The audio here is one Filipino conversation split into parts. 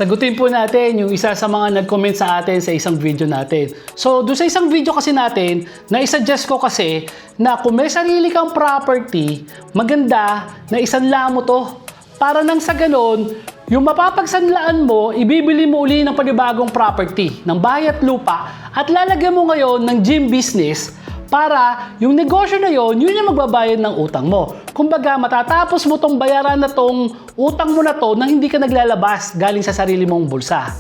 Sagutin po natin yung isa sa mga nag-comment sa atin sa isang video natin. So, doon sa isang video kasi natin, na-suggest ko kasi na kung may sarili kang property, maganda na isanla mo to. Para nang sa ganon, yung mapapagsanlaan mo, ibibili mo uli ng panibagong property, ng bahay at lupa, at lalagyan mo ngayon ng gym business para yung negosyo na yon, yun yung magbabayad ng utang mo. Kumbaga, matatapos mo tong bayaran na tong utang mo na to nang hindi ka naglalabas galing sa sarili mong bulsa.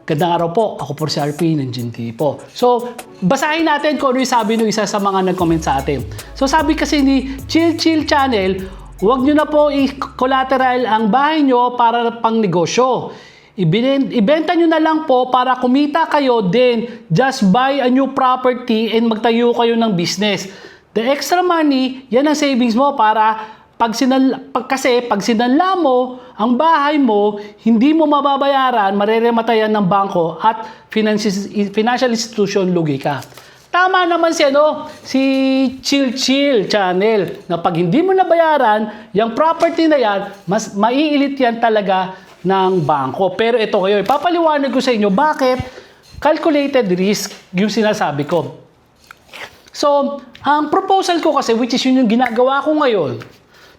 Gandang araw po, ako po si RP ng Gym TV po. So, basahin natin kung ano yung sabi ng isa sa mga nag-comment sa atin. So, sabi kasi ni Chill Channel, huwag nyo na po i-collateral ang bahay nyo para pang negosyo. Ibenta nyo na lang po para kumita kayo, then just buy a new property and magtayo kayo ng business. The extra money, yan ang savings mo para pag sinanla mo ang bahay mo, hindi mo mababayaran, marerematayan ng bangko at financial institution, lugi ka. Tama naman si Chill Channel na pag hindi mo nabayaran, yung property na yan, mas maiilit yan talaga ng bangko. Pero ito kayo, ipapaliwanag ko sa inyo bakit calculated risk yung sinasabi ko. So, ang proposal ko kasi, which is yun yung ginagawa ko ngayon,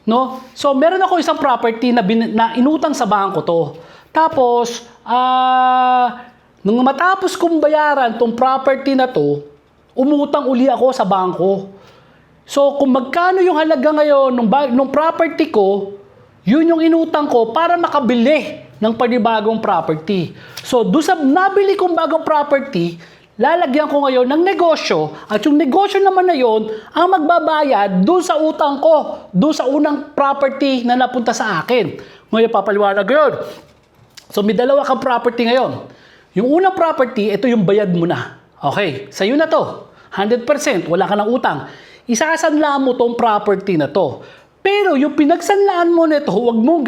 no? So, meron ako isang property na inutang sa bangko to. Tapos, nung matapos kong bayaran tong property na to, umutang uli ako sa bangko. So, kung magkano yung halaga ngayon nung property ko, yun yung inutang ko para makabili ng panibagong property. So, doon sa nabili kong bagong property, lalagyan ko ngayon ng negosyo at yung negosyo naman na yun ang magbabayad doon sa utang ko, doon sa unang property na napunta sa akin. Ngayon, papaliwanag yun. So, may dalawa kang property ngayon. Yung unang property, ito yung bayad mo na. Okay, sa'yo na to. 100%, wala ka ng utang. Isasanla mo tong property na to. Pero yung pinagsanlaan mo nito, huwag mong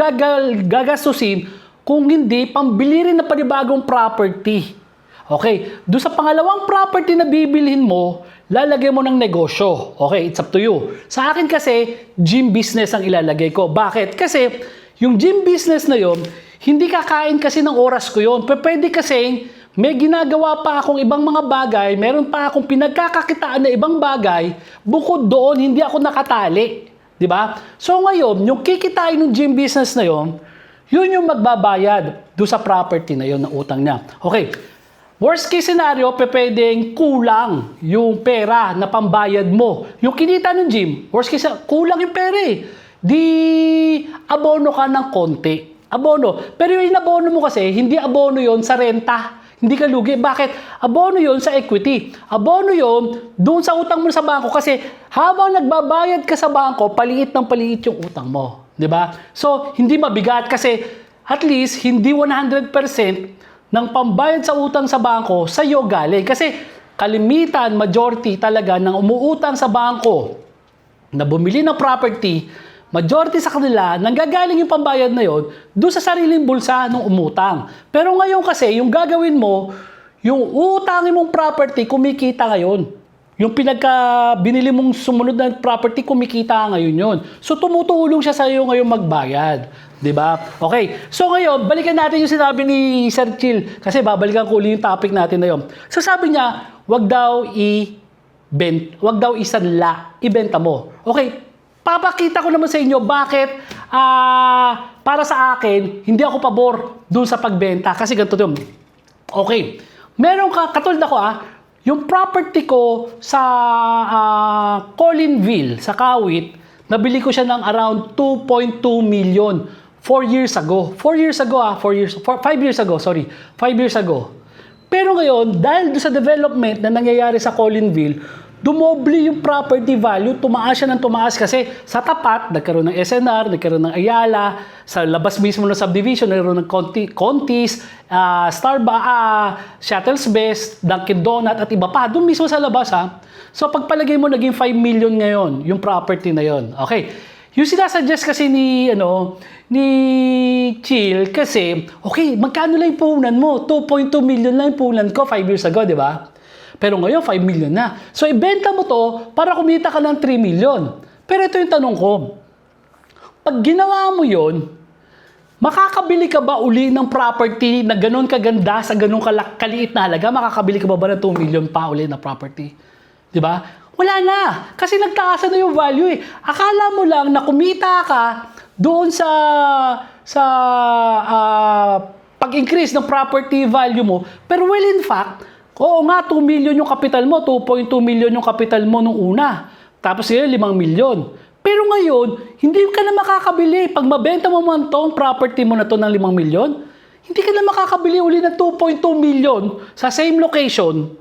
gagastusin kung hindi pambili rin na panibagong property. Okay, doon sa pangalawang property na bibilhin mo, lalagay mo ng negosyo. Okay, it's up to you. Sa akin kasi, gym business ang ilalagay ko. Bakit? Kasi yung gym business na yon, hindi kakain kasi ng oras ko yon. Pwede kasi may ginagawa pa akong ibang mga bagay, meron pa akong pinagkakakitaan na ibang bagay, bukod doon, hindi ako nakatali. Diba? So ngayon, yung kikitain ng gym business na yon, yun yung magbabayad doon sa property na yon ng utang niya. Okay. Worst case scenario, pwedeng kulang yung pera na pambayad mo. Yung kinita ng gym, worst case, kulang yung pera eh. Di abono ka ng konti. Abono. Pero yung abono mo kasi, hindi abono yon sa renta. Hindi ka lugi. Bakit? Abono yon sa equity. Abono yon doon sa utang mo sa bangko kasi habang nagbabayad ka sa bangko, paliit ng paliit yung utang mo. Diba? So, hindi mabigat kasi at least hindi 100% ng pambayad sa utang sa bangko sa iyo galing. Kasi kalimitan, majority talaga ng umuutang sa bangko na bumili ng property, majority sa kanila, nanggagaling yung pambayad na yon doon sa sariling bulsa ng umutang. Pero ngayon kasi, yung gagawin mo, yung utangin mong property, kumikita ngayon. Yung binili mong sumunod na property, kumikita ngayon yun. So, tumutulong siya sa iyo ngayon magbayad. Diba? Okay. So, ngayon, balikan natin yung sinabi ni Sir Chill. Kasi babalikan ko ulit yung topic natin na yun. So, sabi niya, wag daw isanla, ibenta mo. Okay. Papakita ko naman sa inyo bakit para sa akin, hindi ako pabor dun sa pagbenta. Kasi ganito yun. Okay. Meron ka, katulad ako yung property ko sa Colinville, sa Kawit, nabili ko siya ng around 2.2 million 4 years ago. 5 years ago, sorry. 5 years ago. Pero ngayon, dahil sa development na nangyayari sa Colinville, dumoble yung property value, tumaas siya ng tumaas kasi sa tapat, nagkaroon ng SNR, nagkaroon ng Ayala, sa labas mismo ng subdivision, nagkaroon ng Contis, Starbucks, Shuttle's Best, Dunkin' Donut, at iba pa. Doon mismo sa labas So pagpalagay mo, naging 5 million ngayon, yung property na yon. Okay. Yung sinasuggest kasi ni Chill kasi, okay, magkano lang yung puhunan mo? 2.2 million lang yung puhunan ko 5 years ago, di ba? Pero ngayon, 5 million na. So, ibenta mo to para kumita ka ng 3 million. Pero ito yung tanong ko. Pag ginawa mo yon, makakabili ka ba uli ng property na ganun kaganda sa ganun kaliit na halaga? Makakabili ka ba ng 2 million pa uli na property? Di ba? Wala na. Kasi nagtaasan na yung value eh. Akala mo lang na kumita ka doon sa pag-increase ng property value mo. Pero well, in fact, oo nga, 2 million yung capital mo, 2.2 million yung capital mo nung una. Tapos yun, 5 million. Pero ngayon, hindi ka na makakabili. Pag mabenta mo man tong property mo na to ng 5 million, hindi ka na makakabili uli ng 2.2 million sa same location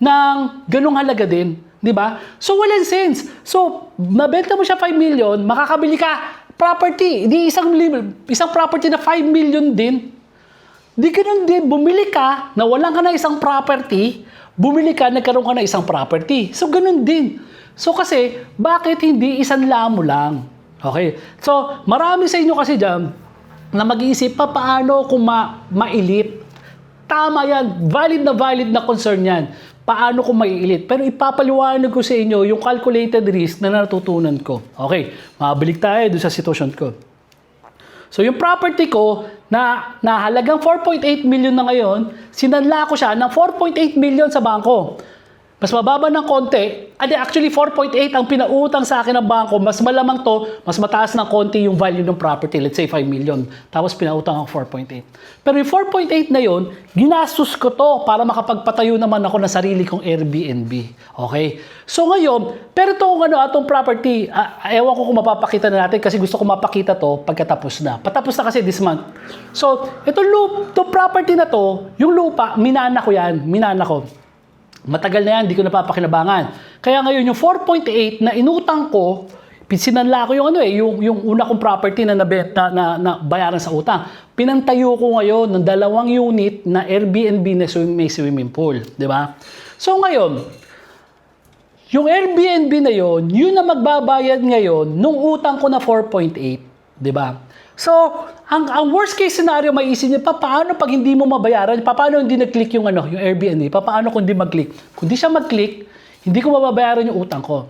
ng ganung halaga din. Di ba? So, walang sense. So, mabenta mo siya 5 million, makakabili ka property. Di isang property na 5 million din. Di ganun din, bumili ka, nawalan ka na isang property, bumili ka, nagkaroon ka na isang property. So, ganun din. So, kasi, bakit hindi isang lamo lang? Okay? So, marami sa inyo kasi dyan na mag-iisip pa paano kung mailit. Tama yan. Valid na concern yan. Paano kung maiilit? Pero ipapaliwanag ko sa inyo yung calculated risk na natutunan ko. Okay, mabalik tayo doon sa sitwasyon ko. So, yung property ko na halagang 4.8 million na ngayon, sinanla ko siya ng 4.8 million sa bangko. Mas mababa ng konti, actually 4.8 ang pinautang sa akin ng bangko, mas malamang to, mas mataas ng konti yung value ng property, let's say 5 million. Tapos pinautang ako 4.8. Pero yung 4.8 na yun, ginastos ko to para makapagpatayo naman ako ng sarili kong Airbnb. Okay? So ngayon, pero itong property, ewan ko kung mapapakita na natin kasi gusto ko mapakita to pagkatapos na. Patapos na kasi this month. So, itong property na to, yung lupa, minana ko yan, Matagal na yan, hindi ko napapakinabangan. Kaya ngayon, yung 4.8 na inutang ko, sinanla ko yung una kong property na nabenta na bayaran sa utang. Pinantayo ko ngayon ng 2 unit na Airbnb na may swimming pool. Di ba? So ngayon, yung Airbnb na yun na magbabayad ngayon nung utang ko na 4.8. Di ba? So, ang worst case scenario, maiisip niya, paano pag hindi mo mabayaran? Paano hindi nag-click yung Airbnb? Paano kung hindi mag-click? Kung di siya mag-click, hindi ko mababayaran yung utang ko.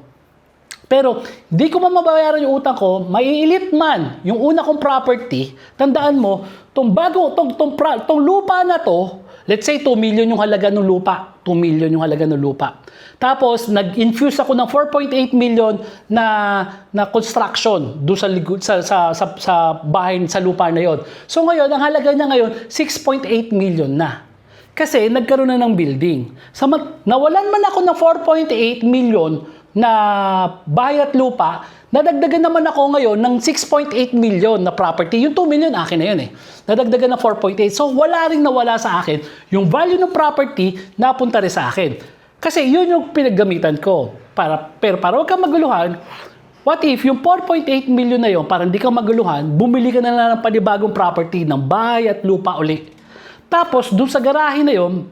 Pero, hindi ko mababayaran yung utang ko, maiilit man yung una kong property, tandaan mo, tong lupa na to, let's say 2 million yung halaga ng lupa. 2 million yung halaga ng lupa. Tapos, nag-infuse ako ng 4.8 million na construction doon sa bahay, sa lupa na yon. So ngayon, ang halaga niya ngayon, 6.8 million na. Kasi nagkaroon na ng building. Nawalan man ako ng 4.8 million na bahay at lupa, nadagdagan naman ako ngayon ng 6.8 million na property. Yung 2 million, akin na yun eh. Nadagdagan ng 4.8. So, wala ring nawala sa akin. Yung value ng property, napunta rin sa akin. Kasi yun yung pinaggamitan ko. Pero para huwag kang maguluhan, what if yung 4.8 million na yun, para hindi ka maguluhan, bumili ka na lang ng panibagong property ng bahay at lupa uli. Tapos, dun sa garahe na yun,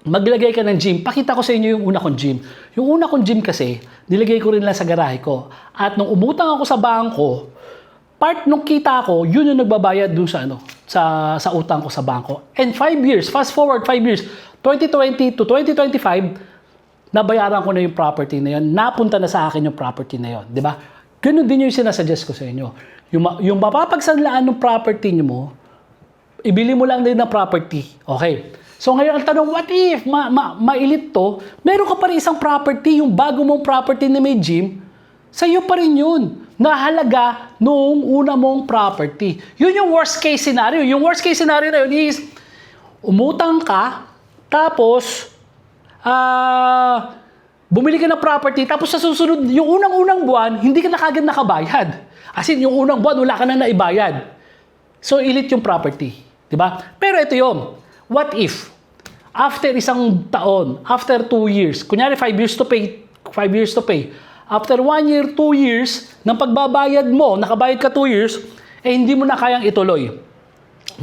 maglagay ka ng gym. Pakita ko sa inyo yung una kong gym. Yung una kong gym kasi, nilagay ko rin lang sa garahe ko. At nung umutang ako sa bangko, part nung kita ko, yun yung nagbabayad dun sa utang ko sa bangko. And 5 years, fast forward 5 years, 2020 to 2025, nabayaran ko na yung property na yun. Napunta na sa akin yung property na yun. Diba? Ganun din yung sinasuggest ko sa inyo. Yung mapapagsanlaan ng property nyo mo, ibili mo lang din ng property. Okay. So ngayon ang tanong, what if mailit to, meron ka pa rin isang property, yung bago mong property na may gym, sa'yo pa rin yun, na halaga nung una mong property. Yun yung worst case scenario. Yung worst case scenario na yun is, umutang ka, tapos, bumili ka ng property, tapos sa susunod, yung unang-unang buwan, hindi ka na kagad nakabayad. As in, yung unang buwan, wala ka na naibayad. So, ilit yung property. Diba? Pero ito yun. What if, after isang taon, after 2 years, kunyari 5 years to pay, after 1 year, 2 years, ng pagbabayad mo, nakabayad ka 2 years, hindi mo na kayang ituloy.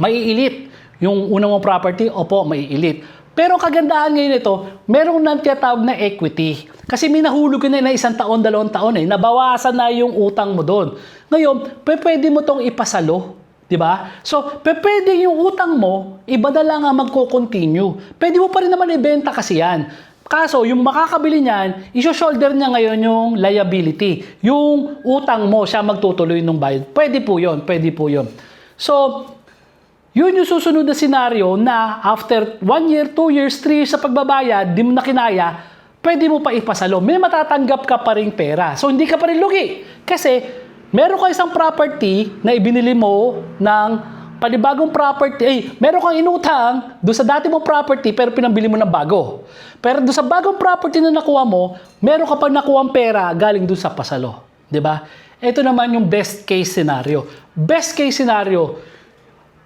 Maiilit yung unang mong property, opo, maiilit. Pero kagandahan ngayon ito, meron nang tinatawag na equity. Kasi may nahulog ka na 1 taon, 2 taon nabawasan na yung utang mo doon. Ngayon, pwede mo tong ipasalo. Diba? So, pwede yung utang mo, iba na lang ang magko-continue. Pwede mo pa rin naman ibenta kasi yan. Kaso, yung makakabili niyan, iso-shoulder niya ngayon yung liability. Yung utang mo, siya magtutuloy ng bayad. Pwede po yun. So, Yun yung susunod na senaryo na after 1 year, 2 years, 3 years sa pagbabayad, di mo na kinaya, pwede mo pa ipasalo. May matatanggap ka pa rin pera. So, hindi ka pa rin lugi. Kasi, meron ka isang property na ibinili mo ng panibagong property. Meron kang inutang doon sa dati mong property pero pinambili mo ng bago. Pero doon sa bagong property na nakuha mo, meron ka pa nakuhang pera galing doon sa pasalo. Diba? Ito naman yung best case scenario. Best case scenario,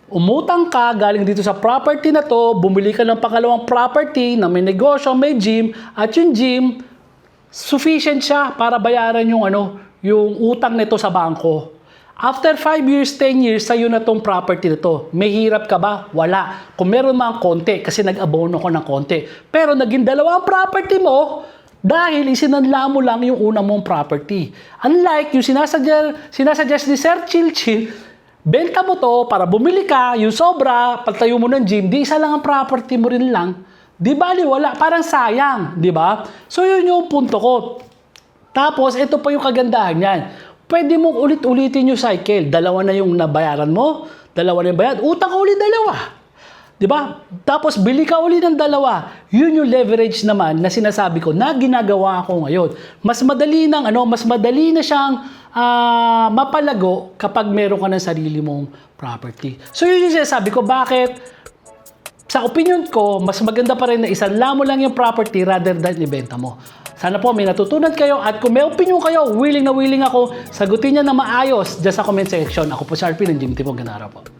umutang ka galing dito sa property na to, bumili ka ng pangalawang property na may negosyo, may gym, at yung gym, sufficient siya para bayaran yung yung utang nito sa bangko. After 5 years, 10 years, sa'yo na tong property na to. May hirap ka ba? Wala. Kung meron mang konti, kasi nag-abono ko ng konti. Pero naging dalawa ang property mo, dahil isinanla mo lang yung una mong property. Unlike yung sinasuggest ni Sir Chill, benta mo to para bumili ka, yung sobra, pagtayo mo ng gym, di isa lang ang property mo rin lang. Di bali wala, parang sayang, di ba? So yun yung punto ko. Tapos, ito pa yung kagandahan niyan. Pwede mong ulit-ulitin yung cycle. Dalawa na yung nabayaran mo, dalawa na yung bayad, utang ka ulit dalawa. Di ba? Tapos, bili ka ulit ng dalawa. Yun yung leverage naman na sinasabi ko na ginagawa ko ngayon. Mas madali na siyang mapalago kapag meron ka ng sarili mong property. So yun yung sinasabi ko, bakit sa opinion ko, mas maganda pa rin na isanla mo lang yung property rather than ibenta mo. Sana po may natutunan kayo at kung may opinion kayo, willing na willing ako sagutin niya na maayos dyan sa comment section. Ako po si RP ng Jim Tipo Ganara po.